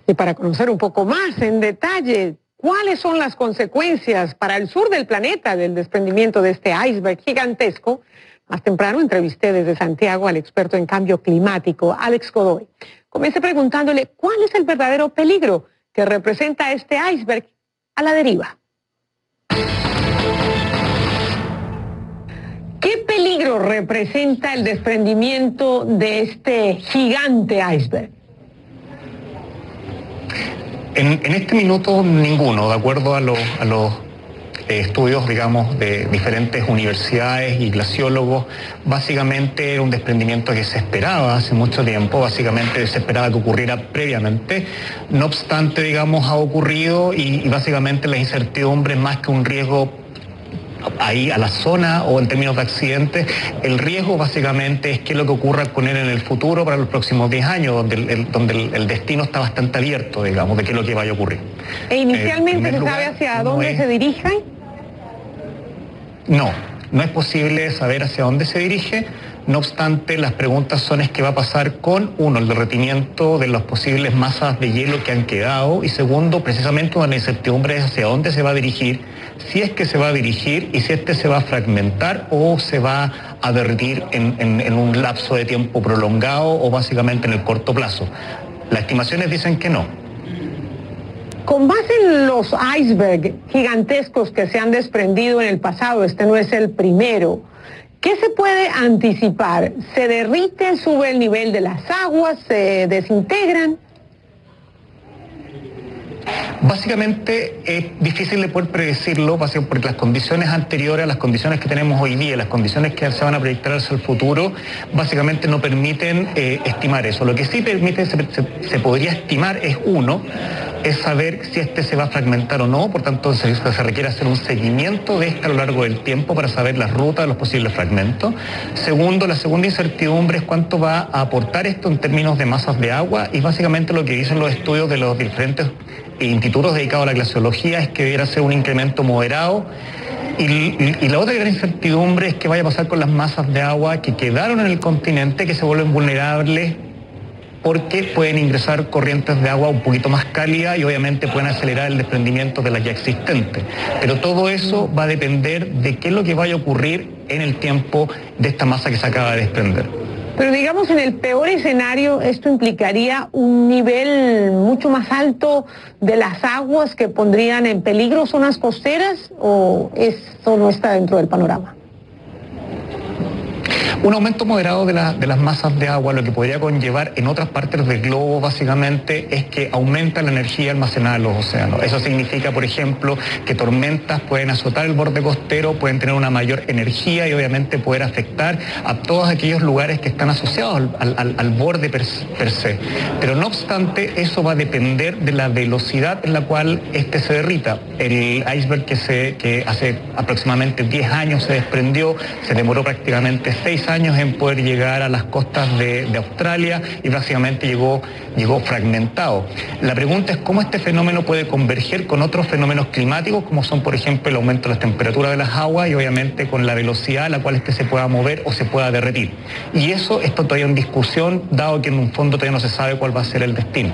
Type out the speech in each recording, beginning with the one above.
Y para conocer un poco más en detalle cuáles son las consecuencias para el sur del planeta del desprendimiento de este iceberg gigantesco, más temprano entrevisté desde Santiago al experto en cambio climático, Alex Godoy. Comencé preguntándole cuál es el verdadero peligro que representa este iceberg a la deriva. ¿Qué peligro representa el desprendimiento de este gigante iceberg? En este minuto ninguno, de acuerdo a los estudios, digamos, de diferentes universidades y glaciólogos. Básicamente era un desprendimiento que se esperaba hace mucho tiempo, básicamente se esperaba que ocurriera previamente. No obstante, digamos, ha ocurrido y básicamente la incertidumbre, más que un riesgo ahí a la zona o en términos de accidentes, el riesgo básicamente es qué es lo que ocurra con él en el futuro para los próximos 10 años, donde el destino está bastante abierto, digamos, de qué es lo que vaya a ocurrir. ¿E inicialmente se sabe hacia dónde se dirigen? No es posible saber hacia dónde se dirige. No obstante, las preguntas son qué va a pasar con, uno, el derretimiento de las posibles masas de hielo que han quedado, y segundo, precisamente una incertidumbre es hacia dónde se va a dirigir, si es que se va a dirigir y si se va a fragmentar o se va a derretir en un lapso de tiempo prolongado o básicamente en el corto plazo. Las estimaciones dicen que no. Con base en los icebergs gigantescos que se han desprendido en el pasado, este no es el primero, ¿qué se puede anticipar? ¿Se derriten, sube el nivel de las aguas, se desintegran? Básicamente es difícil de poder predecirlo, porque las condiciones anteriores a las condiciones que tenemos hoy día, las condiciones que se van a proyectar hacia el futuro, básicamente no permiten estimar eso. Lo que sí permite, se podría estimar es es saber si se va a fragmentar o no, por tanto se requiere hacer un seguimiento de a lo largo del tiempo para saber las rutas de los posibles fragmentos. Segundo, la segunda incertidumbre es cuánto va a aportar esto en términos de masas de agua, y básicamente lo que dicen los estudios de los diferentes institutos dedicados a la glaciología es que debiera ser un incremento moderado. Y la otra gran incertidumbre es qué vaya a pasar con las masas de agua que quedaron en el continente, que se vuelven vulnerables porque pueden ingresar corrientes de agua un poquito más cálidas y obviamente pueden acelerar el desprendimiento de las ya existentes. Pero todo eso va a depender de qué es lo que vaya a ocurrir en el tiempo de esta masa que se acaba de desprender. Pero digamos, en el peor escenario, ¿esto implicaría un nivel mucho más alto de las aguas que pondrían en peligro zonas costeras, o esto no está dentro del panorama? Un aumento moderado de las masas de agua lo que podría conllevar en otras partes del globo básicamente es que aumenta la energía almacenada en los océanos. Eso significa, por ejemplo, que tormentas pueden azotar el borde costero, pueden tener una mayor energía y obviamente poder afectar a todos aquellos lugares que están asociados al borde per se. Pero no obstante, eso va a depender de la velocidad en la cual se derrita. El iceberg que hace aproximadamente 10 años se desprendió, se demoró prácticamente 6 años en poder llegar a las costas de Australia y básicamente llegó fragmentado. La pregunta es cómo este fenómeno puede converger con otros fenómenos climáticos, como son, por ejemplo, el aumento de las temperaturas de las aguas y obviamente con la velocidad a la cual se pueda mover o se pueda derretir. Y eso está todavía en discusión, dado que en un fondo todavía no se sabe cuál va a ser el destino.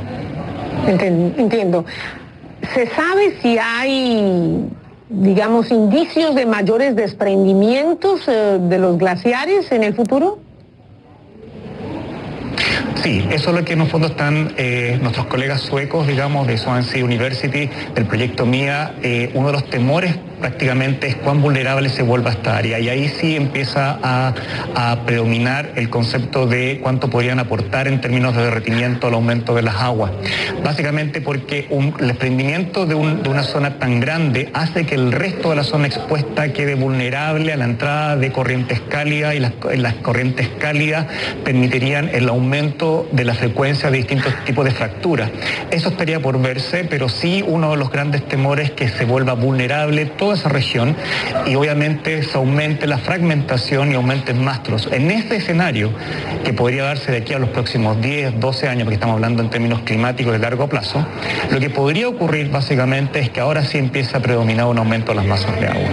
Entiendo. ¿Se sabe si hay, digamos, indicios de mayores desprendimientos de los glaciares en el futuro? Sí, eso es lo que en un fondo están nuestros colegas suecos, digamos, de Swansea University, del proyecto MIA. Uno de los temores prácticamente es cuán vulnerable se vuelva esta área, y ahí sí empieza a predominar el concepto de cuánto podrían aportar en términos de derretimiento al aumento de las aguas. Básicamente porque el desprendimiento de una zona tan grande hace que el resto de la zona expuesta quede vulnerable a la entrada de corrientes cálidas, y las corrientes cálidas permitirían el aumento de la frecuencia de distintos tipos de fracturas. Eso estaría por verse, pero sí uno de los grandes temores es que se vuelva vulnerable toda esa región y obviamente se aumente la fragmentación y aumenten mastros. En este escenario, que podría darse de aquí a los próximos 10, 12 años, porque estamos hablando en términos climáticos de largo plazo, lo que podría ocurrir básicamente es que ahora sí empieza a predominar un aumento de las masas de agua.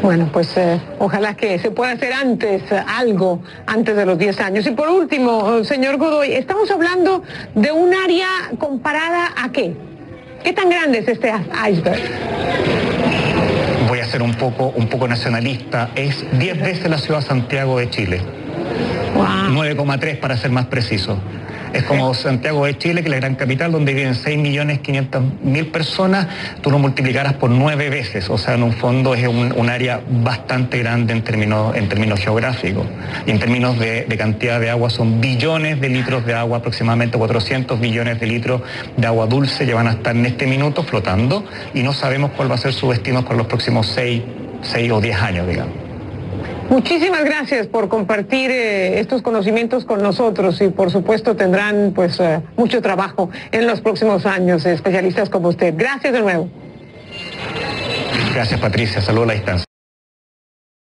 Bueno, pues ojalá que se pueda hacer antes, algo antes de los 10 años. Y por último, señor Godoy, estamos hablando de un área comparada a ¿qué? ¿Qué tan grande es este iceberg? Voy a ser un poco nacionalista. Es 10 veces la ciudad de Santiago de Chile. Wow. 9,3 para ser más preciso. Es como Santiago de Chile, que es la gran capital, donde viven 6.500.000 personas, tú lo multiplicaras por 9 veces, o sea, en un fondo es un área bastante grande en términos geográficos. Y en términos de cantidad de agua son billones de litros de agua, aproximadamente 400 billones de litros de agua dulce que van a estar en este minuto flotando y no sabemos cuál va a ser su destino para los próximos 6 o 10 años, digamos. Muchísimas gracias por compartir estos conocimientos con nosotros y por supuesto tendrán pues mucho trabajo en los próximos años, especialistas como usted. Gracias de nuevo. Gracias, Patricia. Saludos a la distancia.